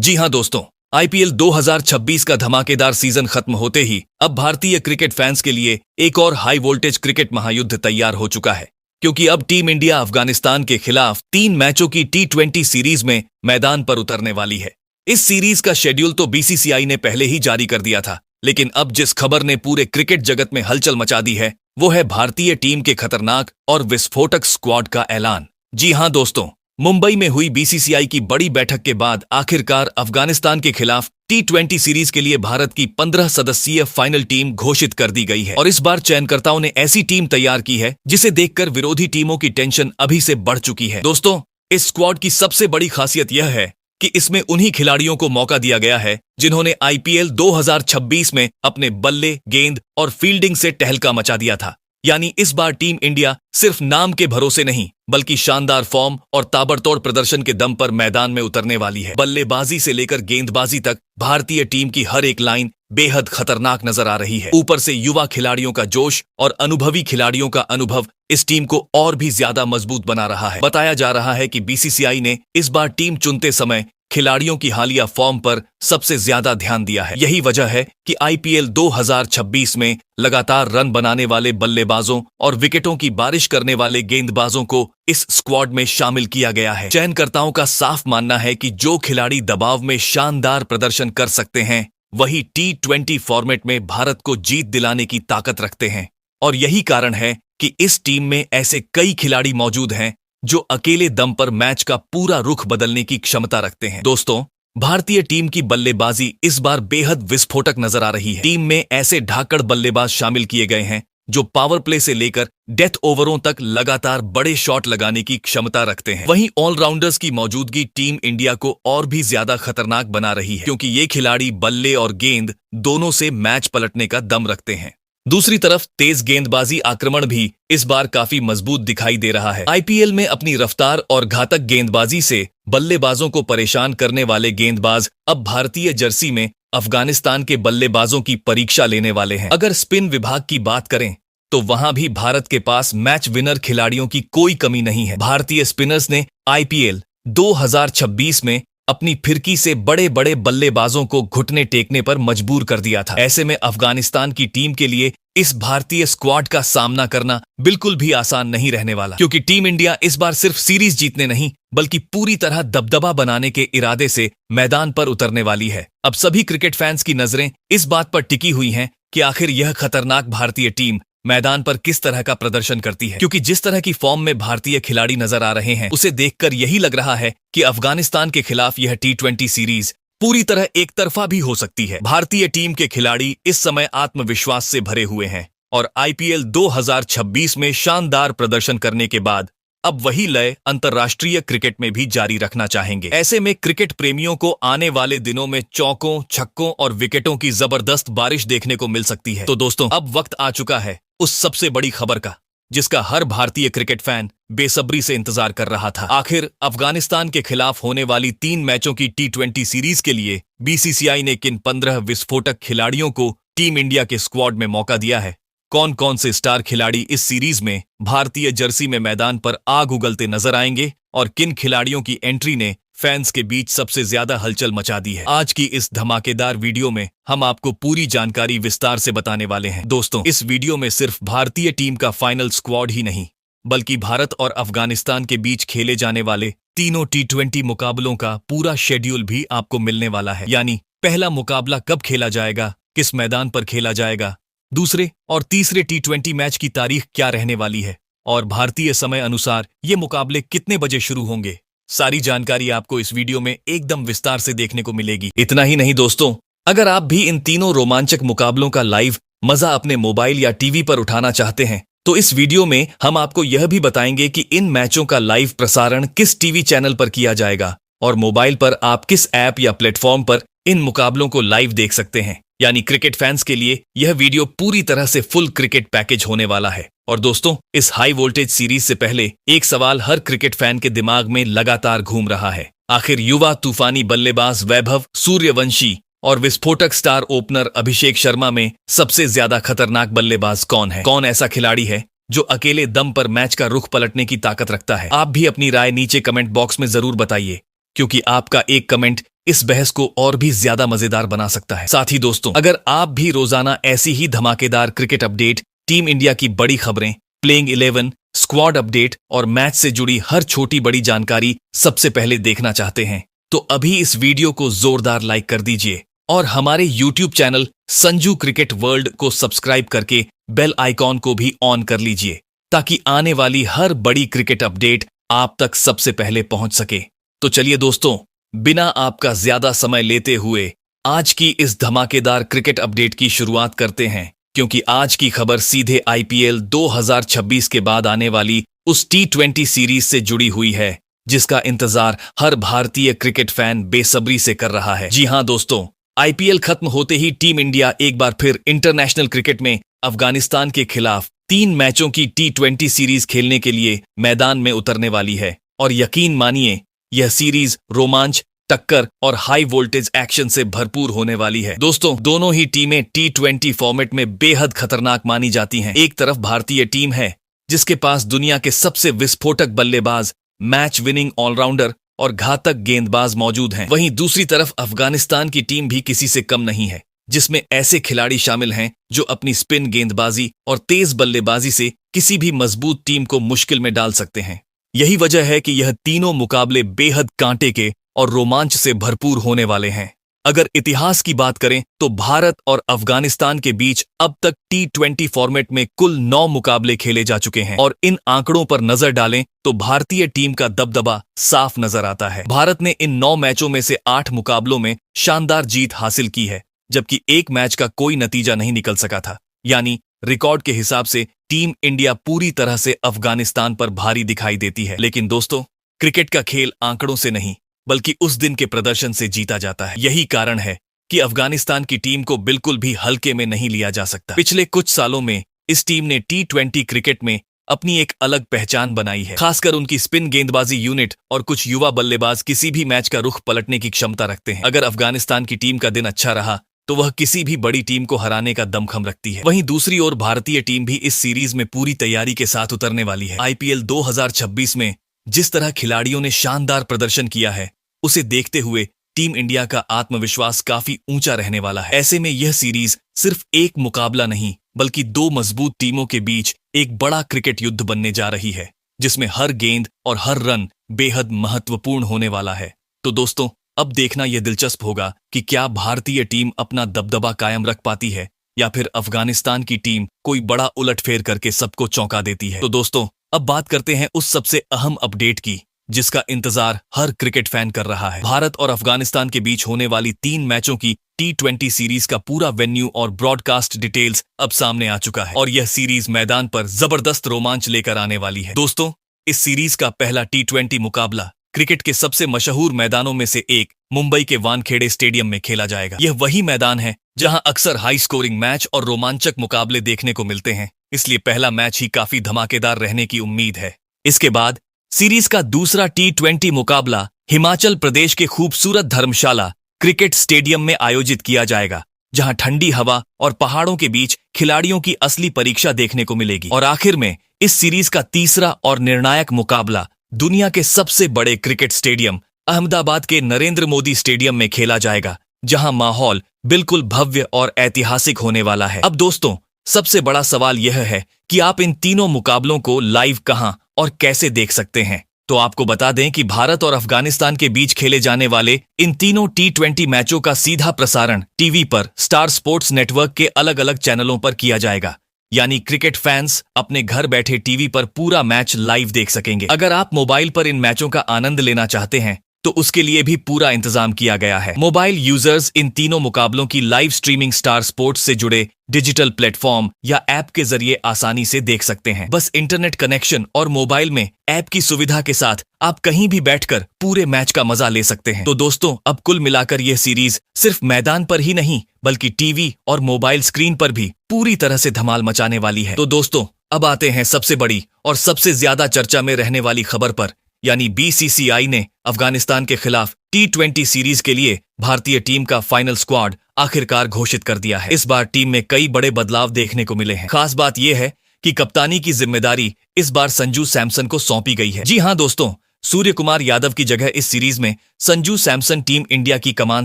जी हां दोस्तों, आईपीएल 2026 का धमाकेदार सीजन खत्म होते ही अब भारतीय क्रिकेट फैंस के लिए एक और हाई वोल्टेज क्रिकेट महायुद्ध तैयार हो चुका है, क्योंकि अब टीम इंडिया अफगानिस्तान के खिलाफ 3 मैचों की T20 सीरीज में मैदान पर उतरने वाली है। इस सीरीज का शेड्यूल तो बीसीसीआई ने पहले ही जारी कर दिया था, लेकिन अब जिस खबर ने पूरे क्रिकेट जगत में हलचल मचा दी है वो है भारतीय टीम के खतरनाक और विस्फोटक स्क्वाड का ऐलान। जी हां दोस्तों, मुंबई में हुई बीसीसीआई की बड़ी बैठक के बाद आखिरकार अफगानिस्तान के खिलाफ T20 सीरीज के लिए भारत की 15 सदस्यीय फाइनल टीम घोषित कर दी गई है। और इस बार चयनकर्ताओं ने ऐसी टीम तैयार की है जिसे देखकर विरोधी टीमों की टेंशन अभी से बढ़ चुकी है। दोस्तों, इस स्क्वाड की सबसे बड़ी खासियत यह है कि इसमें उन्हीं खिलाड़ियों को मौका दिया गया है जिन्होंने आईपीएल 2026 में अपने बल्ले, गेंद और फील्डिंग से टहलका मचा दिया था। यानी इस बार टीम इंडिया सिर्फ नाम के भरोसे नहीं बल्कि शानदार फॉर्म और ताबड़तोड़ प्रदर्शन के दम पर मैदान में उतरने वाली है। बल्लेबाजी से लेकर गेंदबाजी तक भारतीय टीम की हर एक लाइन बेहद खतरनाक नजर आ रही है। ऊपर से युवा खिलाड़ियों का जोश और अनुभवी खिलाड़ियों का अनुभव इस टीम को और भी ज्यादा मजबूत बना रहा है। बताया जा रहा है कि बीसीसीआई ने इस बार टीम चुनते समय खिलाड़ियों की हालिया फॉर्म पर सबसे ज्यादा ध्यान दिया है। यही वजह है कि आईपीएल 2026 में लगातार रन बनाने वाले बल्लेबाजों और विकेटों की बारिश करने वाले गेंदबाजों को इस स्क्वाड में शामिल किया गया है। चयनकर्ताओं का साफ मानना है कि जो खिलाड़ी दबाव में शानदार प्रदर्शन कर सकते हैं वही T20 फॉर्मेट में भारत को जीत दिलाने की ताकत रखते हैं। और यही कारण है कि इस टीम में ऐसे कई खिलाड़ी मौजूद हैं जो अकेले दम पर मैच का पूरा रुख बदलने की क्षमता रखते हैं। दोस्तों, भारतीय टीम की बल्लेबाजी इस बार बेहद विस्फोटक नजर आ रही है। टीम में ऐसे ढाकड़ बल्लेबाज शामिल किए गए हैं जो पावर प्ले से लेकर डेथ ओवरों तक लगातार बड़े शॉट लगाने की क्षमता रखते हैं। वहीं ऑलराउंडर्स की मौजूदगी टीम इंडिया को और भी ज्यादा खतरनाक बना रही है, क्योंकि ये खिलाड़ी बल्ले और गेंद दोनों से मैच पलटने का दम रखते हैं। दूसरी तरफ तेज गेंदबाजी आक्रमण भी इस बार काफी मजबूत दिखाई दे रहा है। आईपीएल में अपनी रफ्तार और घातक गेंदबाजी से बल्लेबाजों को परेशान करने वाले गेंदबाज अब भारतीय जर्सी में अफगानिस्तान के बल्लेबाजों की परीक्षा लेने वाले हैं। अगर स्पिन विभाग की बात करें तो वहां भी भारत के पास मैच विनर खिलाड़ियों की कोई कमी नहीं है। भारतीय स्पिनर्स ने आईपीएल 2026 में अपनी फिरकी से बड़े बड़े बल्लेबाजों को घुटने टेकने पर मजबूर कर दिया था। ऐसे में अफगानिस्तान की टीम के लिए इस भारतीय स्क्वाड का सामना करना बिल्कुल भी आसान नहीं रहने वाला, क्योंकि टीम इंडिया इस बार सिर्फ सीरीज जीतने नहीं बल्कि पूरी तरह दबदबा बनाने के इरादे से मैदान पर उतरने वाली है। अब सभी क्रिकेट फैंस की नजरें इस बात पर टिकी हुई हैं कि आखिर यह खतरनाक भारतीय टीम मैदान पर किस तरह का प्रदर्शन करती है, क्योंकि जिस तरह की फॉर्म में भारतीय खिलाड़ी नजर आ रहे हैं उसे देखकर यही लग रहा है कि अफगानिस्तान के खिलाफ यह T20 सीरीज पूरी तरह एक तरफा भी हो सकती है। भारतीय टीम के खिलाड़ी इस समय आत्मविश्वास से भरे हुए हैं और आईपीएल 2026 में शानदार प्रदर्शन करने के बाद अब वही लय अंतर्राष्ट्रीय क्रिकेट में भी जारी रखना चाहेंगे। ऐसे में क्रिकेट प्रेमियों को आने वाले दिनों में चौकों, छक्कों और विकेटों की जबरदस्त बारिश देखने को मिल सकती है। तो दोस्तों, अब वक्त आ चुका है उस सबसे बड़ी खबर का जिसका हर भारतीय क्रिकेट फैन बेसब्री से इंतजार कर रहा था। आखिर अफगानिस्तान के खिलाफ होने वाली 3 मैचों की T20 सीरीज के लिए बीसीसीआई ने किन 15 विस्फोटक खिलाड़ियों को टीम इंडिया के स्क्वाड में मौका दिया है? कौन कौन से स्टार खिलाड़ी इस सीरीज में भारतीय जर्सी में मैदान पर आग उगलते नजर आएंगे और किन खिलाड़ियों की एंट्री ने फैंस के बीच सबसे ज्यादा हलचल मचा दी है? आज की इस धमाकेदार वीडियो में हम आपको पूरी जानकारी विस्तार से बताने वाले हैं। दोस्तों, इस वीडियो में सिर्फ भारतीय टीम का फाइनल स्क्वाड ही नहीं बल्कि भारत और अफगानिस्तान के बीच खेले जाने वाले तीनों T20 मुकाबलों का पूरा शेड्यूल भी आपको मिलने वाला है। यानी पहला मुकाबला कब खेला जाएगा, किस मैदान पर खेला जाएगा, दूसरे और तीसरे T20 मैच की तारीख क्या रहने वाली है और भारतीय समय अनुसार ये मुकाबले कितने बजे शुरू होंगे, सारी जानकारी आपको इस वीडियो में एकदम विस्तार से देखने को मिलेगी। इतना ही नहीं दोस्तों, अगर आप भी इन तीनों रोमांचक मुकाबलों का लाइव मजा अपने मोबाइल या टीवी पर उठाना चाहते हैं तो इस वीडियो में हम आपको यह भी बताएंगे कि इन मैचों का लाइव प्रसारण किस टीवी चैनल पर किया जाएगा और मोबाइल पर आप किस ऐप या प्लेटफॉर्म पर इन मुकाबलों को लाइव देख सकते हैं। यानी क्रिकेट फैंस के लिए यह वीडियो पूरी तरह से फुल क्रिकेट पैकेज होने वाला है। और दोस्तों, इस हाई वोल्टेज सीरीज से पहले एक सवाल हर क्रिकेट फैन के दिमाग में लगातार घूम रहा है। आखिर युवा तूफानी बल्लेबाज वैभव सूर्यवंशी और विस्फोटक स्टार ओपनर अभिषेक शर्मा में सबसे ज्यादा खतरनाक बल्लेबाज कौन है? कौन ऐसा खिलाड़ी है जो अकेले दम पर मैच का रुख पलटने की ताकत रखता है? आप भी अपनी राय नीचे कमेंट बॉक्स में जरूर बताइए, क्योंकि आपका एक कमेंट इस बहस को और भी ज्यादा मजेदार बना सकता है। साथ ही दोस्तों, अगर आप भी रोजाना ऐसी ही धमाकेदार क्रिकेट अपडेट, टीम इंडिया की बड़ी खबरें, प्लेइंग 11, स्क्वाड अपडेट और मैच से जुड़ी हर छोटी बड़ी जानकारी सबसे पहले देखना चाहते हैं तो अभी इस वीडियो को जोरदार लाइक कर दीजिए और हमारे YouTube channel Sanju cricket world को सब्सक्राइब करके बेल आइकॉन को भी ऑन कर लीजिए ताकि आने वाली हर बड़ी क्रिकेट अपडेट आप तक सबसे पहले पहुंच सके। तो चलिए दोस्तों, बिना आपका ज्यादा समय लेते हुए आज की इस धमाकेदार क्रिकेट अपडेट की शुरुआत करते हैं, क्योंकि आज की खबर सीधे IPL 2026 के बाद आने वाली उस T20 सीरीज से जुड़ी हुई है जिसका इंतजार हर भारतीय क्रिकेट फैन बेसब्री से कर रहा है। जी हां दोस्तों, IPL खत्म होते ही टीम इंडिया एक बार फिर इंटरनेशनल क्रिकेट में अफगानिस्तान के खिलाफ 3 मैचों की T20 सीरीज खेलने के लिए मैदान में उतरने वाली है और यकीन मानिए यह सीरीज रोमांच, टक्कर और हाई वोल्टेज एक्शन से भरपूर होने वाली है। दोस्तों, दोनों ही टीमें T20 फॉर्मेट में बेहद खतरनाक मानी जाती हैं। एक तरफ भारतीय टीम है जिसके पास दुनिया के सबसे विस्फोटक बल्लेबाज, मैच विनिंग ऑलराउंडर और घातक गेंदबाज मौजूद हैं। वहीं दूसरी तरफ अफगानिस्तान की टीम भी किसी से कम नहीं है, जिसमें ऐसे खिलाड़ी शामिल हैं जो अपनी स्पिन गेंदबाजी और तेज बल्लेबाजी से किसी भी मजबूत टीम को मुश्किल में डाल सकते हैं। यही वजह है कि यह तीनों मुकाबले बेहद कांटे के और रोमांच से भरपूर होने वाले हैं। अगर इतिहास की बात करें तो भारत और अफगानिस्तान के बीच अब तक T20 फॉर्मेट में कुल 9 मुकाबले खेले जा चुके हैं और इन आंकड़ों पर नजर डालें तो भारतीय टीम का दबदबा साफ नजर आता है। भारत ने इन 9 मैचों में से 8 मुकाबलों में शानदार जीत हासिल की है, जबकि एक मैच का कोई नतीजा नहीं निकल सका था। यानी रिकॉर्ड के हिसाब से टीम इंडिया पूरी तरह से अफगानिस्तान पर भारी दिखाई देती है। लेकिन दोस्तों, क्रिकेट का खेल आंकड़ों से नहीं बल्कि उस दिन के प्रदर्शन से जीता जाता है। यही कारण है कि अफगानिस्तान की टीम को बिल्कुल भी हल्के में नहीं लिया जा सकता। पिछले कुछ सालों में इस टीम ने T20 क्रिकेट में अपनी एक अलग पहचान बनाई है। खासकर उनकी स्पिन गेंदबाजी यूनिट और कुछ युवा बल्लेबाज किसी भी मैच का रुख पलटने की क्षमता रखते हैं। अगर अफगानिस्तान की टीम का दिन अच्छा रहा तो वह किसी भी बड़ी टीम को हराने का दमखम रखती है। वहीं दूसरी ओर भारतीय टीम भी इस सीरीज में पूरी तैयारी के साथ उतरने वाली है। IPL 2026 में जिस तरह खिलाड़ियों ने शानदार प्रदर्शन किया है, उसे देखते हुए टीम इंडिया का आत्मविश्वास काफी ऊंचा रहने वाला है। ऐसे में यह सीरीज सिर्फ एक मुकाबला नहीं बल्कि 2 मजबूत टीमों के बीच एक बड़ा क्रिकेट युद्ध बनने जा रही है, जिसमें हर गेंद और हर रन बेहद महत्वपूर्ण होने वाला है। तो दोस्तों, अब देखना यह दिलचस्प होगा कि क्या भारतीय टीम अपना दबदबा कायम रख पाती है या फिर अफगानिस्तान की टीम कोई बड़ा उलटफेर करके सबको चौंका देती है। तो दोस्तों, अब बात करते हैं उस सबसे अहम अपडेट की जिसका इंतजार हर क्रिकेट फैन कर रहा है। भारत और अफगानिस्तान के बीच होने वाली 3 मैचों की T20 सीरीज का पूरा वेन्यू और ब्रॉडकास्ट डिटेल्स अब सामने आ चुका है और यह सीरीज मैदान पर जबरदस्त रोमांच लेकर आने वाली है। दोस्तों, इस सीरीज का पहला T20 मुकाबला क्रिकेट के सबसे मशहूर मैदानों में से एक मुंबई के वानखेड़े स्टेडियम में खेला जाएगा। यह वही मैदान है जहां अक्सर हाई स्कोरिंग मैच और रोमांचक मुकाबले देखने को मिलते हैं, इसलिए पहला मैच ही काफी धमाकेदार रहने की उम्मीद है। इसके बाद सीरीज का दूसरा T20 मुकाबला हिमाचल प्रदेश के खूबसूरत धर्मशाला क्रिकेट स्टेडियम में आयोजित किया जाएगा, जहां ठंडी हवा और पहाड़ों के बीच खिलाड़ियों की असली परीक्षा देखने को मिलेगी। और आखिर में इस सीरीज का तीसरा और निर्णायक मुकाबला दुनिया के सबसे बड़े क्रिकेट स्टेडियम अहमदाबाद के नरेंद्र मोदी स्टेडियम में खेला जाएगा, जहां माहौल बिल्कुल भव्य और ऐतिहासिक होने वाला है। अब दोस्तों, सबसे बड़ा सवाल यह है कि आप इन तीनों मुकाबलों को लाइव कहां और कैसे देख सकते हैं। तो आपको बता दें कि भारत और अफगानिस्तान के बीच खेले जाने वाले इन तीनों T20 मैचों का सीधा प्रसारण टीवी पर स्टार स्पोर्ट्स नेटवर्क के अलग अलग चैनलों पर किया जाएगा। यानी क्रिकेट फैंस अपने घर बैठे टीवी पर पूरा मैच लाइव देख सकेंगे। अगर आप मोबाइल पर इन मैचों का आनंद लेना चाहते हैं तो उसके लिए भी पूरा इंतजाम किया गया है। मोबाइल यूजर्स इन तीनों मुकाबलों की लाइव स्ट्रीमिंग स्टार स्पोर्ट्स से जुड़े डिजिटल प्लेटफॉर्म या ऐप के जरिए आसानी से देख सकते हैं। बस इंटरनेट कनेक्शन और मोबाइल में ऐप की सुविधा के साथ आप कहीं भी बैठकर पूरे मैच का मजा ले सकते हैं। तो दोस्तों, अब कुल मिलाकर यह सीरीज सिर्फ मैदान पर ही नहीं बल्कि टीवी और मोबाइल स्क्रीन पर भी पूरी तरह से धमाल मचाने वाली है। तो दोस्तों, अब आते हैं सबसे बड़ी और सबसे ज्यादा चर्चा में रहने वाली खबर पर, यानी BCCI ने अफगानिस्तान के खिलाफ T20 सीरीज के लिए भारतीय टीम का फाइनल स्क्वाड आखिरकार घोषित कर दिया है। इस बार टीम में कई बड़े बदलाव देखने को मिले हैं। खास बात यह है कि कप्तानी की जिम्मेदारी इस बार संजू सैमसन को सौंपी गई है। जी हां दोस्तों, सूर्य कुमार यादव की जगह इस सीरीज में संजू सैमसन टीम इंडिया की कमान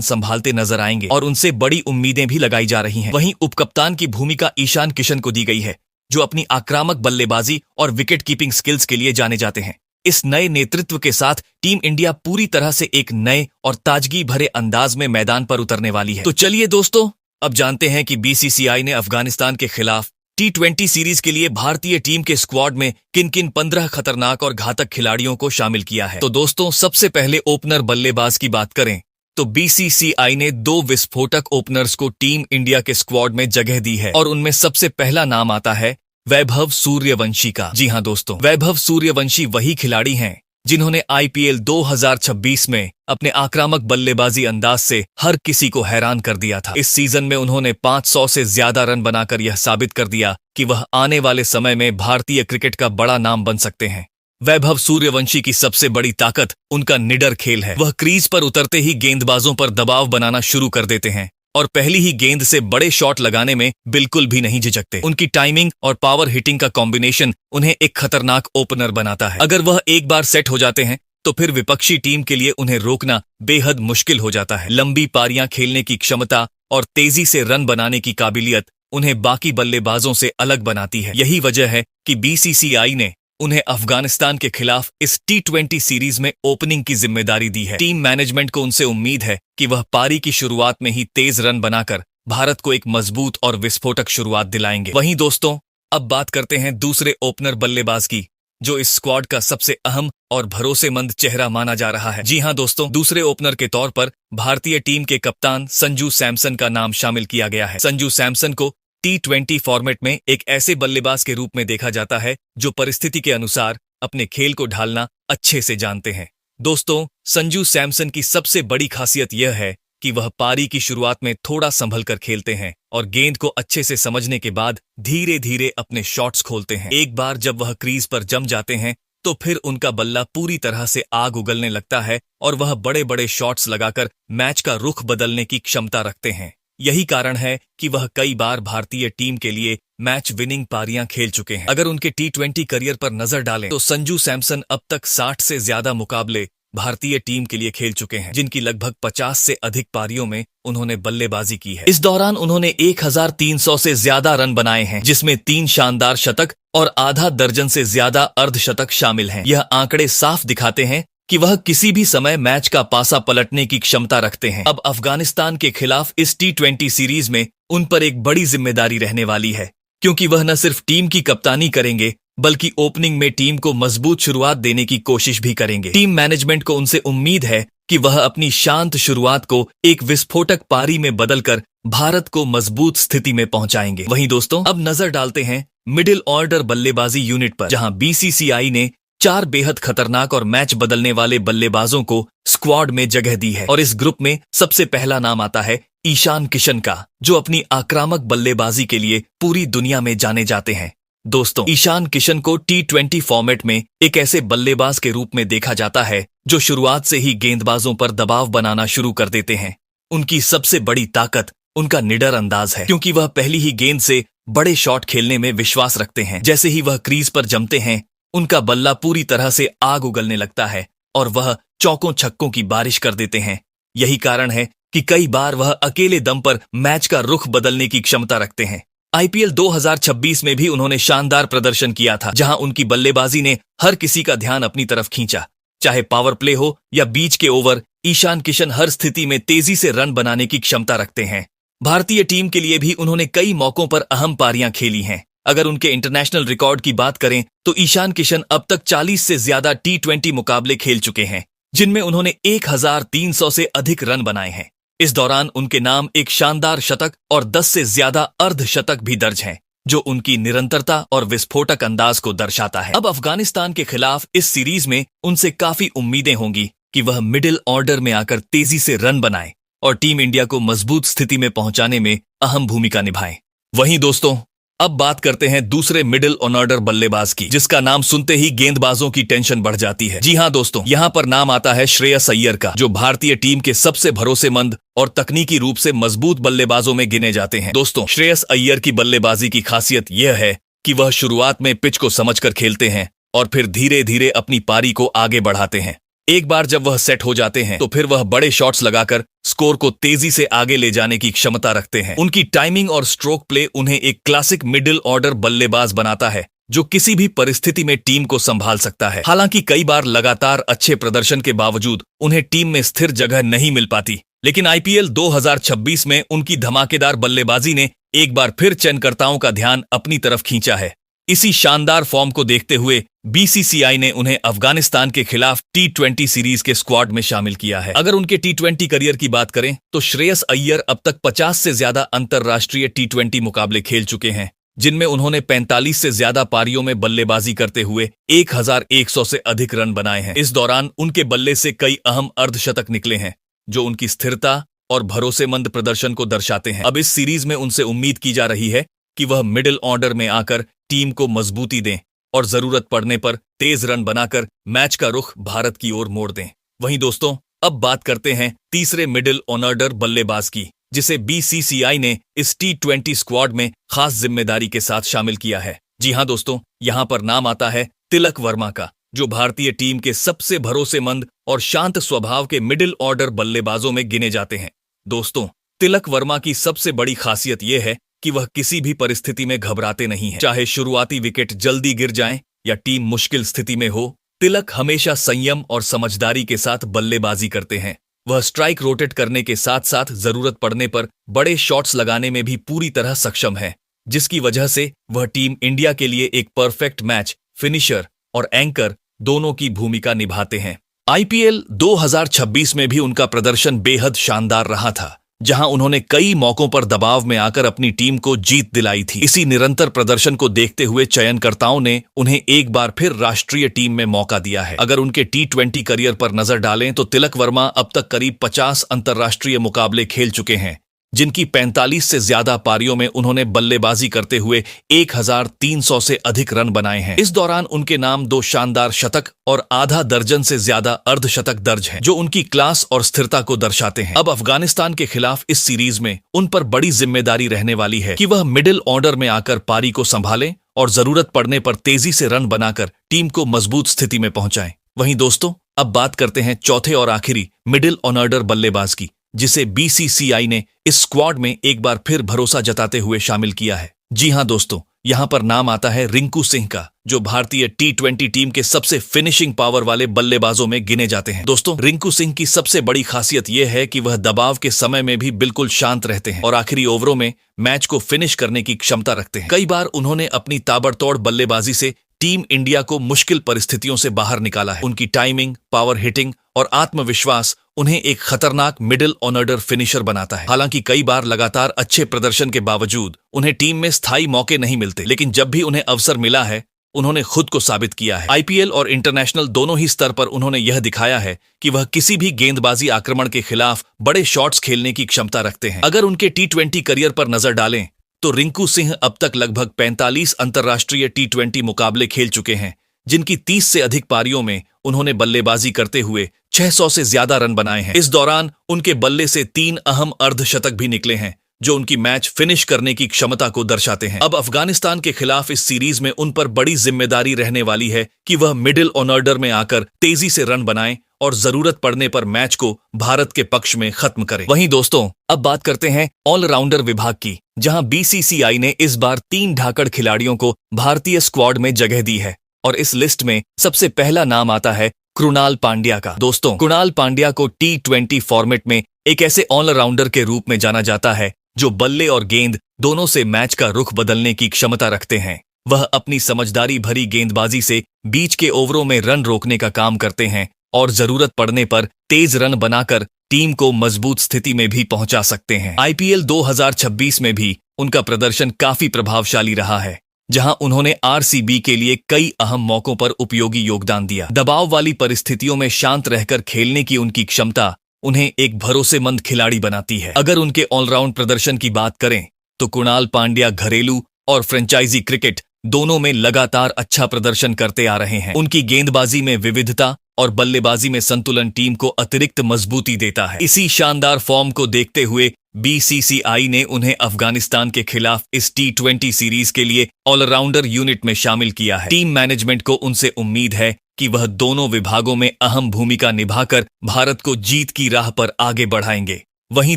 संभालते नजर आएंगे और उनसे बड़ी उम्मीदें भी लगाई जा रही हैं। वहीं उपकप्तान की भूमिका ईशान किशन को दी गई है, जो अपनी आक्रामक बल्लेबाजी और विकेट कीपिंग स्किल्स के लिए जाने जाते हैं। इस नए नेतृत्व के साथ टीम इंडिया पूरी तरह से एक नए और ताजगी भरे अंदाज में मैदान पर उतरने वाली है। तो चलिए दोस्तों, अब जानते हैं कि बीसीसीआई ने अफगानिस्तान के खिलाफ T20 सीरीज के लिए भारतीय टीम के स्क्वाड में किन किन 15 खतरनाक और घातक खिलाड़ियों को शामिल किया है। तो दोस्तों, सबसे पहले ओपनर बल्लेबाज की बात करें तो बीसीसीआई ने 2 विस्फोटक ओपनर्स को टीम इंडिया के स्क्वाड में जगह दी है और उनमें सबसे पहला नाम आता है वैभव सूर्यवंशी का। जी हां दोस्तों, वैभव सूर्यवंशी वही खिलाड़ी हैं जिन्होंने IPL 2026 में अपने आक्रामक बल्लेबाजी अंदाज से हर किसी को हैरान कर दिया था। इस सीजन में उन्होंने 500 से ज्यादा रन बनाकर यह साबित कर दिया कि वह आने वाले समय में भारतीय क्रिकेट का बड़ा नाम बन सकते हैं। वैभव सूर्यवंशी की सबसे बड़ी ताकत उनका निडर खेल है। वह क्रीज पर उतरते ही गेंदबाजों पर दबाव बनाना शुरू कर देते हैं और पहली ही गेंद से बड़े शॉट लगाने में बिल्कुल भी नहीं झिझकते। उनकी टाइमिंग और पावर हिटिंग का कॉम्बिनेशन उन्हें एक खतरनाक ओपनर बनाता है। अगर वह एक बार सेट हो जाते हैं तो फिर विपक्षी टीम के लिए उन्हें रोकना बेहद मुश्किल हो जाता है। लंबी पारियां खेलने की क्षमता और तेजी से रन बनाने की काबिलियत उन्हें बाकी बल्लेबाजों से अलग बनाती है। यही वजह है कि बीसीसीआई ने उन्हें अफगानिस्तान के खिलाफ इस T20 सीरीज में ओपनिंग की जिम्मेदारी दी है। टीम मैनेजमेंट को उनसे उम्मीद है कि वह पारी की शुरुआत में ही तेज रन बनाकर भारत को एक मजबूत और विस्फोटक शुरुआत दिलाएंगे। वहीं दोस्तों, अब बात करते हैं दूसरे ओपनर बल्लेबाज की, जो इस स्क्वाड का सबसे अहम और भरोसेमंद चेहरा माना जा रहा है। जी हां दोस्तों, दूसरे ओपनर के तौर पर भारतीय टीम के कप्तान संजू सैमसन का नाम शामिल किया गया है। संजू सैमसन को T20 फॉर्मेट में एक ऐसे बल्लेबाज के रूप में देखा जाता है जो परिस्थिति के अनुसार अपने खेल को ढालना अच्छे से जानते हैं। दोस्तों, संजू सैमसन की सबसे बड़ी खासियत यह है कि वह पारी की शुरुआत में थोड़ा संभल कर खेलते हैं और गेंद को अच्छे से समझने के बाद धीरे धीरे अपने शॉट्स खोलते हैं। एक बार जब वह क्रीज पर जम जाते हैं तो फिर उनका बल्ला पूरी तरह से आग उगलने लगता है और वह बड़े बड़े शॉट्स लगाकर मैच का रुख बदलने की क्षमता रखते हैं। यही कारण है कि वह कई बार भारतीय टीम के लिए मैच विनिंग पारियां खेल चुके हैं। अगर उनके T20 करियर पर नजर डालें तो संजू सैमसन अब तक 60 से ज्यादा मुकाबले भारतीय टीम के लिए खेल चुके हैं, जिनकी लगभग 50 से अधिक पारियों में उन्होंने बल्लेबाजी की है। इस दौरान उन्होंने 1300 से ज्यादा रन बनाए हैं, जिसमें 3 शानदार शतक और आधा दर्जन से ज्यादा अर्धशतक शामिल हैं। यह आंकड़े साफ दिखाते हैं कि वह किसी भी समय मैच का पासा पलटने की क्षमता रखते हैं। अब अफगानिस्तान के खिलाफ इस T20 सीरीज में उन पर एक बड़ी जिम्मेदारी रहने वाली है, क्योंकि वह न सिर्फ टीम की कप्तानी करेंगे बल्कि ओपनिंग में टीम को मजबूत शुरुआत देने की कोशिश भी करेंगे। टीम मैनेजमेंट को उनसे उम्मीद है कि वह अपनी शांत शुरुआत को एक विस्फोटक पारी में बदलकर भारत को मजबूत स्थिति में पहुंचाएंगे। वहीं दोस्तों, अब नजर डालते हैं मिडिल ऑर्डर बल्लेबाजी यूनिट पर, जहां बीसीसीआई ने 4 बेहद खतरनाक और मैच बदलने वाले बल्लेबाजों को स्क्वाड में जगह दी है। और इस ग्रुप में सबसे पहला नाम आता है ईशान किशन का, जो अपनी आक्रामक बल्लेबाजी के लिए पूरी दुनिया में जाने जाते हैं। दोस्तों, ईशान किशन को T20 फॉर्मेट में एक ऐसे बल्लेबाज के रूप में देखा जाता है जो शुरुआत से ही गेंदबाजों पर दबाव बनाना शुरू कर देते हैं। उनकी सबसे बड़ी ताकत उनका निडर अंदाज है, क्योंकि वह पहली ही गेंद से बड़े शॉट खेलने में विश्वास रखते हैं। जैसे ही वह क्रीज पर जमते हैं, उनका बल्ला पूरी तरह से आग उगलने लगता है और वह चौकों छक्कों की बारिश कर देते हैं। यही कारण है कि कई बार वह अकेले दम पर मैच का रुख बदलने की क्षमता रखते हैं। IPL 2026 में भी उन्होंने शानदार प्रदर्शन किया था, जहां उनकी बल्लेबाजी ने हर किसी का ध्यान अपनी तरफ खींचा। चाहे पावर प्ले हो या बीच के ओवर, ईशान किशन हर स्थिति में तेजी से रन बनाने की क्षमता रखते हैं। भारतीय टीम के लिए भी उन्होंने कई मौकों पर अहम पारियां खेली हैं। अगर उनके इंटरनेशनल रिकॉर्ड की बात करें तो ईशान किशन अब तक 40 से ज्यादा T20 मुकाबले खेल चुके हैं, जिनमें उन्होंने 1300 से अधिक रन बनाए हैं। इस दौरान उनके नाम एक शानदार शतक और 10 से ज्यादा अर्धशतक भी दर्ज हैं, जो उनकी निरंतरता और विस्फोटक अंदाज को दर्शाता है। अब अफगानिस्तान के खिलाफ इस सीरीज में उनसे काफी उम्मीदें होंगी कि वह मिडिल ऑर्डर में आकर तेजी से रन बनाए और टीम इंडिया को मजबूत स्थिति में पहुंचाने में अहम भूमिका निभाएं। वहीं दोस्तों, अब बात करते हैं दूसरे मिडिल ऑर्डर बल्लेबाज की, जिसका नाम सुनते ही गेंदबाजों की टेंशन बढ़ जाती है। जी हां दोस्तों, यहां पर नाम आता है श्रेयस अय्यर का, जो भारतीय टीम के सबसे भरोसेमंद और तकनीकी रूप से मजबूत बल्लेबाजों में गिने जाते हैं। दोस्तों, श्रेयस अय्यर की बल्लेबाजी की खासियत यह है कि वह शुरुआत में पिच को समझकर खेलते हैं और फिर धीरे धीरे अपनी पारी को आगे बढ़ाते हैं। एक बार जब वह सेट हो जाते हैं तो फिर वह बड़े शॉट्स लगाकर स्कोर को तेजी से आगे ले जाने की क्षमता रखते हैं। उनकी टाइमिंग और स्ट्रोक प्ले उन्हें एक क्लासिक मिडिल ऑर्डर बल्लेबाज बनाता है जो किसी भी परिस्थिति में टीम को संभाल सकता है। हालांकि कई बार लगातार अच्छे प्रदर्शन के बावजूद उन्हें टीम में स्थिर जगह नहीं मिल पाती, लेकिन आईपीएल 2026 में उनकी धमाकेदार बल्लेबाजी ने एक बार फिर चयनकर्ताओं का ध्यान अपनी तरफ खींचा है। इसी शानदार फॉर्म को देखते हुए बीसीसीआई ने उन्हें अफगानिस्तान के खिलाफ T20 सीरीज के स्क्वाड में शामिल किया है। अगर उनके T20 करियर की बात करें तो श्रेयस अय्यर अब तक 50 से ज्यादा अंतर्राष्ट्रीय T20 मुकाबले खेल चुके हैं, जिनमें उन्होंने 45 से ज्यादा पारियों में बल्लेबाजी करते हुए 1100 से अधिक रन बनाए हैं। इस दौरान उनके बल्ले से कई अहम अर्धशतक निकले हैं जो उनकी स्थिरता और भरोसेमंद प्रदर्शन को दर्शाते हैं। अब इस सीरीज में उनसे उम्मीद की जा रही है कि वह मिडिल ऑर्डर में आकर टीम को मजबूती दें और जरूरत पड़ने पर तेज रन बनाकर मैच का रुख भारत की ओर मोड़ दें। वहीं दोस्तों, अब बात करते हैं तीसरे मिडिल ऑर्डर बल्लेबाज की, जिसे बीसीसीआई ने इस T20 स्क्वाड में खास जिम्मेदारी के साथ शामिल किया है। जी हां दोस्तों, यहां पर नाम आता है तिलक वर्मा का, जो भारतीय टीम के सबसे भरोसेमंद और शांत स्वभाव के मिडिल ऑर्डर बल्लेबाजों में गिने जाते हैं। दोस्तों, तिलक वर्मा की सबसे बड़ी खासियत यह है कि वह किसी भी परिस्थिति में घबराते नहीं हैं। चाहे शुरुआती विकेट जल्दी गिर जाएं या टीम मुश्किल स्थिति में हो, तिलक हमेशा संयम और समझदारी के साथ बल्लेबाजी करते हैं। वह स्ट्राइक रोटेट करने के साथ साथ जरूरत पड़ने पर बड़े शॉट्स लगाने में भी पूरी तरह सक्षम है, जिसकी वजह से वह टीम इंडिया के लिए एक परफेक्ट मैच फिनिशर और एंकर दोनों की भूमिका निभाते हैं। आईपीएल 2026 में भी उनका प्रदर्शन बेहद शानदार रहा था, जहां उन्होंने कई मौकों पर दबाव में आकर अपनी टीम को जीत दिलाई थी। इसी निरंतर प्रदर्शन को देखते हुए चयनकर्ताओं ने उन्हें एक बार फिर राष्ट्रीय टीम में मौका दिया है। अगर उनके T20 करियर पर नजर डालें तो तिलक वर्मा अब तक करीब 50 अंतर्राष्ट्रीय मुकाबले खेल चुके हैं, जिनकी 45 से ज्यादा पारियों में उन्होंने बल्लेबाजी करते हुए 1300 से अधिक रन बनाए हैं। इस दौरान उनके नाम 2 शानदार शतक और आधा दर्जन से ज्यादा अर्धशतक दर्ज हैं, जो उनकी क्लास और स्थिरता को दर्शाते हैं। अब अफगानिस्तान के खिलाफ इस सीरीज में उन पर बड़ी जिम्मेदारी रहने वाली है कि वह मिडिल ऑर्डर में आकर पारी को संभालें और जरूरत पड़ने पर तेजी से रन बनाकर टीम को मजबूत स्थिति में पहुंचाएं। वहीं दोस्तों, अब बात करते हैं चौथे और आखिरी मिडिल ऑर्डर बल्लेबाज की, जिसे बीसीसीआई ने इस स्क्वाड में एक बार फिर भरोसा जताते हुए शामिल किया है। जी हां दोस्तों, यहां पर नाम आता है रिंकू सिंह का, जो भारतीय T20 टीम के सबसे फिनिशिंग पावर वाले बल्लेबाजों में गिने जाते हैं। दोस्तों, रिंकू सिंह की सबसे बड़ी खासियत यह है कि वह दबाव के समय में भी बिल्कुल शांत रहते हैं और आखिरी ओवरों में मैच को फिनिश करने की क्षमता रखते हैं। कई बार उन्होंने अपनी ताबड़तोड़ बल्लेबाजी से टीम इंडिया को मुश्किल परिस्थितियों से बाहर निकाला है। उनकी टाइमिंग, पावर हिटिंग और आत्मविश्वास उन्हें एक खतरनाक मिडिल ऑर्डर फिनिशर बनाता है। हालांकि कई बार लगातार अच्छे प्रदर्शन के बावजूद उन्हें टीम में स्थायी मौके नहीं मिलते, लेकिन जब भी उन्हें अवसर मिला है उन्होंने खुद को साबित किया है। आईपीएल और इंटरनेशनल दोनों ही स्तर पर उन्होंने यह दिखाया है कि वह किसी भी गेंदबाजी आक्रमण के खिलाफ बड़े शॉट्स खेलने की क्षमता रखते हैं। अगर उनके T20 करियर पर नजर डालें तो रिंकू सिंह अब तक लगभग 45 अंतर्राष्ट्रीय T20 मुकाबले खेल चुके हैं, जिनकी 30 से अधिक पारियों में उन्होंने बल्लेबाजी करते हुए 600 से ज्यादा रन बनाए हैं। इस दौरान उनके बल्ले से 3 अहम अर्धशतक भी निकले हैं, जो उनकी मैच फिनिश करने की क्षमता को दर्शाते हैं। अब अफगानिस्तान के खिलाफ इस सीरीज में उन पर बड़ी जिम्मेदारी रहने वाली है कि वह मिडिल ऑर्डर में आकर तेजी से रन बनाएं और जरूरत पड़ने पर मैच को भारत के पक्ष में खत्म करें। वहीं दोस्तों, अब बात करते हैं ऑलराउंडर विभाग की, जहां बीसीसीआई ने इस बार 3 धाकड़ खिलाड़ियों को भारतीय स्क्वाड में जगह दी है और इस लिस्ट में सबसे पहला नाम आता है कृणाल पांड्या का। दोस्तों, कृणाल पांड्या को T20 फॉर्मेट में एक ऐसे ऑलराउंडर के रूप में जाना जाता है जो बल्ले और गेंद दोनों से मैच का रुख बदलने की क्षमता रखते हैं। वह अपनी समझदारी भरी गेंदबाजी से बीच के ओवरों में रन रोकने का काम करते हैं और जरूरत पड़ने पर तेज रन बनाकर टीम को मजबूत स्थिति में भी पहुंचा सकते हैं। आईपीएल 2026 में भी उनका प्रदर्शन काफी प्रभावशाली रहा है, जहां उन्होंने आरसीबी के लिए कई अहम मौकों पर उपयोगी योगदान दिया। दबाव वाली परिस्थितियों में शांत रहकर खेलने की उनकी क्षमता उन्हें एक भरोसेमंद खिलाड़ी बनाती है। अगर उनके ऑलराउंड प्रदर्शन की बात करें तो कृणाल पांड्या घरेलू और फ्रेंचाइजी क्रिकेट दोनों में लगातार अच्छा प्रदर्शन करते आ रहे हैं। उनकी गेंदबाजी में विविधता और बल्लेबाजी में संतुलन टीम को अतिरिक्त मजबूती देता है। इसी शानदार फॉर्म को देखते हुए बीसीसीआई ने उन्हें अफगानिस्तान के खिलाफ इस T20 सीरीज के लिए ऑलराउंडर यूनिट में शामिल किया है। टीम मैनेजमेंट को उनसे उम्मीद है कि वह दोनों विभागों में अहम भूमिका निभाकर भारत को जीत की राह पर आगे बढ़ाएंगे। वहीं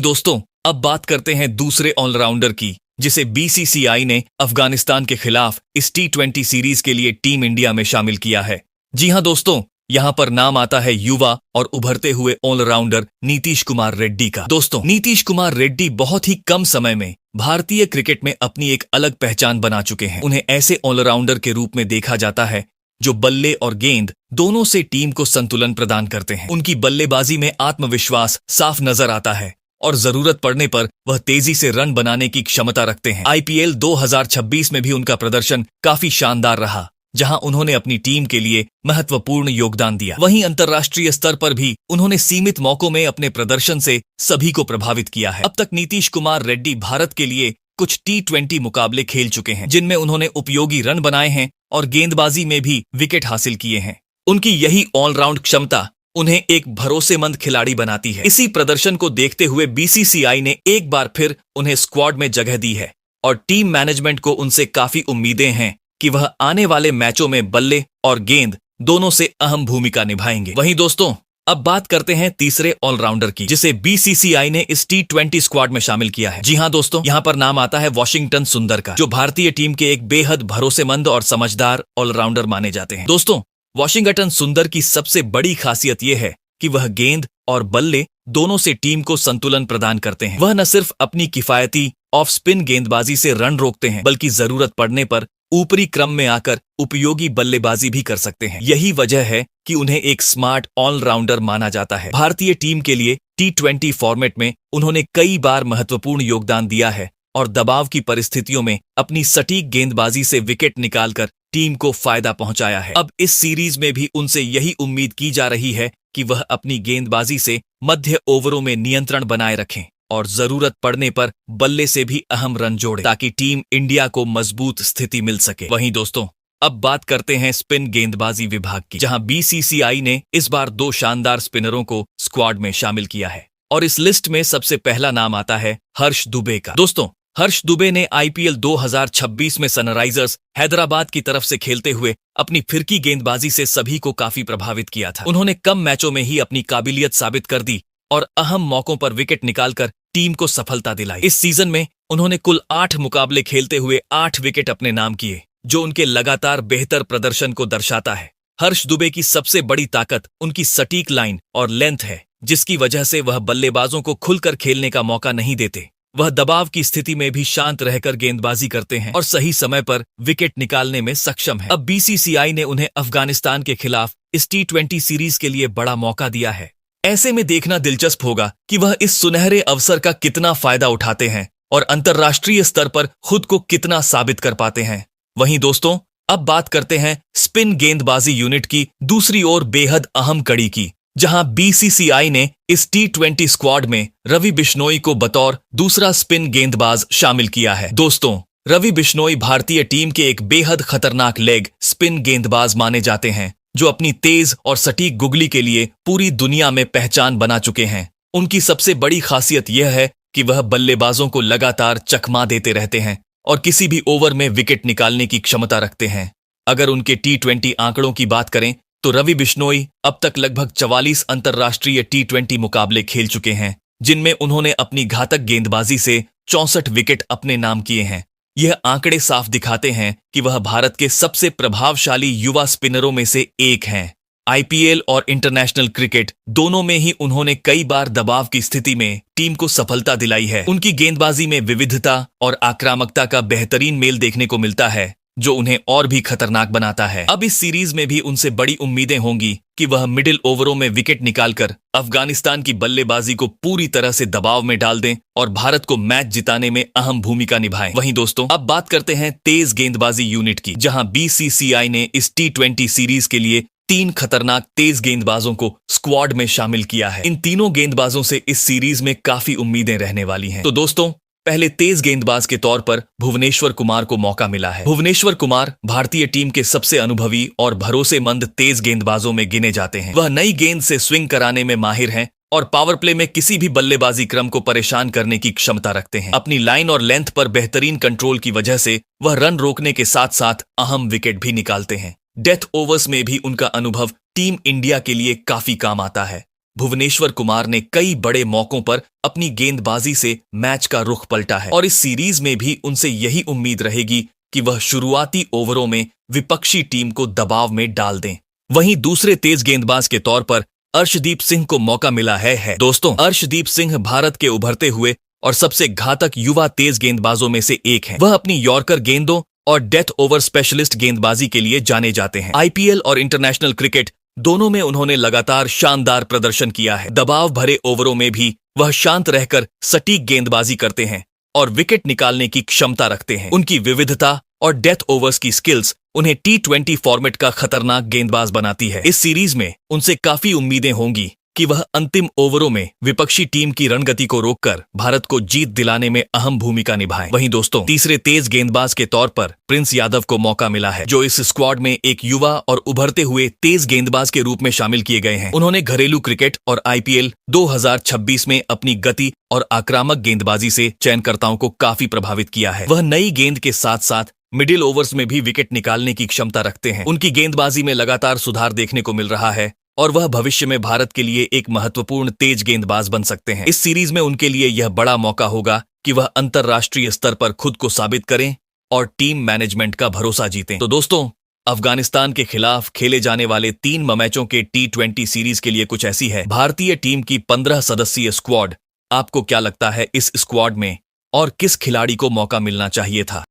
दोस्तों, अब बात करते हैं दूसरे ऑलराउंडर की, जिसे बीसीसीआई ने अफगानिस्तान के खिलाफ इस T20 सीरीज के लिए टीम इंडिया में शामिल किया है। जी हां दोस्तों, यहां पर नाम आता है युवा और उभरते हुए ऑलराउंडर नीतीश कुमार रेड्डी का। दोस्तों, नीतीश कुमार रेड्डी बहुत ही कम समय में भारतीय क्रिकेट में अपनी एक अलग पहचान बना चुके हैं। उन्हें ऐसे ऑलराउंडर के रूप में देखा जाता है जो बल्ले और गेंद दोनों से टीम को संतुलन प्रदान करते हैं। उनकी बल्लेबाजी में आत्मविश्वास साफ नजर आता है और जरूरत पड़ने पर वह तेजी से रन बनाने की क्षमता रखते हैं। आईपीएल 2026 में भी उनका प्रदर्शन काफी शानदार रहा, जहां उन्होंने अपनी टीम के लिए महत्वपूर्ण योगदान दिया। वहीं अंतर्राष्ट्रीय स्तर पर भी उन्होंने सीमित मौकों में अपने प्रदर्शन से सभी को प्रभावित किया है। अब तक नीतीश कुमार रेड्डी भारत के लिए कुछ T20 मुकाबले खेल चुके हैं, जिनमें उन्होंने उपयोगी रन बनाए हैं और गेंदबाजी में भी विकेट हासिल किए हैं। उनकी यही ऑलराउंड क्षमता उन्हें एक भरोसेमंद खिलाड़ी बनाती है। इसी प्रदर्शन को देखते हुए बीसीसीआई ने एक बार फिर उन्हें स्क्वाड में जगह दी है और टीम मैनेजमेंट को उनसे काफी उम्मीदें हैं कि वह आने वाले मैचों में बल्ले और गेंद दोनों से अहम भूमिका निभाएंगे। वहीं दोस्तों, अब बात करते हैं तीसरे ऑलराउंडर की, जिसे बीसीसीआई ने इस T20 स्क्वाड में शामिल किया है। जी हां दोस्तों, यहां पर नाम आता है वॉशिंगटन सुंदर का, जो भारतीय टीम के एक बेहद भरोसेमंद और समझदार ऑलराउंडर माने जाते हैं। दोस्तों, वॉशिंगटन सुंदर की सबसे बड़ी खासियत यह है कि वह गेंद और बल्ले दोनों से टीम को संतुलन प्रदान करते हैं। वह न सिर्फ अपनी किफायती ऑफ स्पिन गेंदबाजी से रन रोकते हैं, बल्कि जरूरत पड़ने पर ऊपरी क्रम में आकर उपयोगी बल्लेबाजी भी कर सकते हैं। यही वजह है कि उन्हें एक स्मार्ट ऑलराउंडर माना जाता है। भारतीय टीम के लिए T20 फॉर्मेट में उन्होंने कई बार महत्वपूर्ण योगदान दिया है और दबाव की परिस्थितियों में अपनी सटीक गेंदबाजी से विकेट निकालकर टीम को फायदा पहुंचाया है। अब इस सीरीज में भी उनसे यही उम्मीद की जा रही है कि वह अपनी गेंदबाजी से मध्य ओवरों में नियंत्रण बनाए रखें और जरूरत पड़ने पर बल्ले से भी अहम रन जोड़े, ताकि टीम इंडिया को मजबूत स्थिति मिल सके। वहीं दोस्तों, अब बात करते हैं स्पिन गेंदबाजी विभाग की, जहां बीसीसीआई ने इस बार 2 शानदार स्पिनरों को स्क्वाड में शामिल किया है और इस लिस्ट में सबसे पहला नाम आता है हर्ष दुबे का। दोस्तों, हर्ष दुबे ने आईपीएल 2026 में सनराइजर्स हैदराबाद की तरफ से खेलते हुए अपनी फिरकी गेंदबाजी से सभी को काफी प्रभावित किया था। उन्होंने कम मैचों में ही अपनी काबिलियत साबित कर दी और अहम मौकों पर विकेट निकालकर टीम को सफलता दिलाई। इस सीजन में उन्होंने कुल 8 मुकाबले खेलते हुए 8 विकेट अपने नाम किए, जो उनके लगातार बेहतर प्रदर्शन को दर्शाता है। हर्ष दुबे की सबसे बड़ी ताकत उनकी सटीक लाइन और लेंथ है, जिसकी वजह से वह बल्लेबाजों को खुलकर खेलने का मौका नहीं देते। वह दबाव की स्थिति में भी शांत रहकर गेंदबाजी करते हैं और सही समय पर विकेट निकालने में सक्षम है। अब बीसीसीआई ने उन्हें अफगानिस्तान के खिलाफ इस T20 सीरीज के लिए बड़ा मौका दिया है। ऐसे में देखना दिलचस्प होगा कि वह इस सुनहरे अवसर का कितना फायदा उठाते हैं और अंतर्राष्ट्रीय स्तर पर खुद को कितना साबित कर पाते हैं। वहीं दोस्तों, अब बात करते हैं स्पिन गेंदबाजी यूनिट की दूसरी ओर बेहद अहम कड़ी की, जहां बीसीसीआई ने इस T20 स्क्वाड में रवि बिश्नोई को बतौर दूसरा स्पिन गेंदबाज शामिल किया है। दोस्तों, रवि बिश्नोई भारतीय टीम के एक बेहद खतरनाक लेग स्पिन गेंदबाज माने जाते हैं, जो अपनी तेज और सटीक गुगली के लिए पूरी दुनिया में पहचान बना चुके हैं। उनकी सबसे बड़ी खासियत यह है कि वह बल्लेबाजों को लगातार चकमा देते रहते हैं और किसी भी ओवर में विकेट निकालने की क्षमता रखते हैं। अगर उनके T20 आंकड़ों की बात करें तो रवि बिश्नोई अब तक लगभग 44 अंतर्राष्ट्रीय T20 मुकाबले खेल चुके हैं, जिनमें उन्होंने अपनी घातक गेंदबाजी से 64 विकेट अपने नाम किए हैं। यह आंकड़े साफ दिखाते हैं कि वह भारत के सबसे प्रभावशाली युवा स्पिनरों में से एक हैं। आईपीएल और इंटरनेशनल क्रिकेट दोनों में ही उन्होंने कई बार दबाव की स्थिति में टीम को सफलता दिलाई है। उनकी गेंदबाजी में विविधता और आक्रामकता का बेहतरीन मेल देखने को मिलता है, जो उन्हें और भी खतरनाक बनाता है। अब इस सीरीज में भी उनसे बड़ी उम्मीदें होंगी कि वह मिडिल ओवरों में विकेट निकालकर अफगानिस्तान की बल्लेबाजी को पूरी तरह से दबाव में डाल दें और भारत को मैच जिताने में अहम भूमिका निभाएं। वहीं दोस्तों, अब बात करते हैं तेज गेंदबाजी यूनिट की, जहां बीसीसीआई ने इस T20 सीरीज के लिए 3 खतरनाक तेज गेंदबाजों को स्क्वाड में शामिल किया है। इन तीनों गेंदबाजों से इस सीरीज में काफी उम्मीदें रहने वाली हैं। तो दोस्तों, पहले तेज गेंदबाज के तौर पर भुवनेश्वर कुमार को मौका मिला है। भुवनेश्वर कुमार भारतीय टीम के सबसे अनुभवी और भरोसेमंद तेज गेंदबाजों में गिने जाते हैं। वह नई गेंद से स्विंग कराने में माहिर हैं और पावर प्ले में किसी भी बल्लेबाजी क्रम को परेशान करने की क्षमता रखते हैं। अपनी लाइन और लेंथ पर बेहतरीन कंट्रोल की वजह से वह रन रोकने के साथ साथ अहम विकेट भी निकालते हैं। डेथ ओवर्स में भी उनका अनुभव टीम इंडिया के लिए काफी काम आता है। भुवनेश्वर कुमार ने कई बड़े मौकों पर अपनी गेंदबाजी से मैच का रुख पलटा है और इस सीरीज में भी उनसे यही उम्मीद रहेगी कि वह शुरुआती ओवरों में विपक्षी टीम को दबाव में डाल दें। वहीं दूसरे तेज गेंदबाज के तौर पर अर्शदीप सिंह को मौका मिला है। दोस्तों, अर्शदीप सिंह भारत के उभरते हुए और सबसे घातक युवा तेज गेंदबाजों में से एक हैं। वह अपनी यॉर्कर गेंदों और डेथ ओवर स्पेशलिस्ट गेंदबाजी के लिए जाने जाते हैं। आईपीएल और इंटरनेशनल क्रिकेट दोनों में उन्होंने लगातार शानदार प्रदर्शन किया है। दबाव भरे ओवरों में भी वह शांत रहकर सटीक गेंदबाजी करते हैं और विकेट निकालने की क्षमता रखते हैं। उनकी विविधता और डेथ ओवर्स की स्किल्स उन्हें T20 फॉर्मेट का खतरनाक गेंदबाज बनाती है। इस सीरीज में उनसे काफी उम्मीदें होंगी कि वह अंतिम ओवरों में विपक्षी टीम की रणगति को रोककर भारत को जीत दिलाने में अहम भूमिका निभाएं। वहीं दोस्तों, तीसरे तेज गेंदबाज के तौर पर प्रिंस यादव को मौका मिला है, जो इस स्क्वाड में एक युवा और उभरते हुए तेज गेंदबाज के रूप में शामिल किए गए हैं। उन्होंने घरेलू क्रिकेट और आईपीएल 2026 में अपनी गति और आक्रामक गेंदबाजी से चयनकर्ताओं को काफी प्रभावित किया है। वह नई गेंद के साथ साथ मिडिल ओवर्स में भी विकेट निकालने की क्षमता रखते हैं। उनकी गेंदबाजी में लगातार सुधार देखने को मिल रहा है और वह भविष्य में भारत के लिए एक महत्वपूर्ण तेज गेंदबाज बन सकते हैं। इस सीरीज में उनके लिए यह बड़ा मौका होगा कि वह अंतर्राष्ट्रीय स्तर पर खुद को साबित करें और टीम मैनेजमेंट का भरोसा जीतें। तो दोस्तों, अफगानिस्तान के खिलाफ खेले जाने वाले 3 मैचों के T20 सीरीज के लिए कुछ ऐसी है भारतीय टीम की 15 सदस्यीय स्क्वाड। आपको क्या लगता है इस स्क्वाड में और किस खिलाड़ी को मौका मिलना चाहिए था?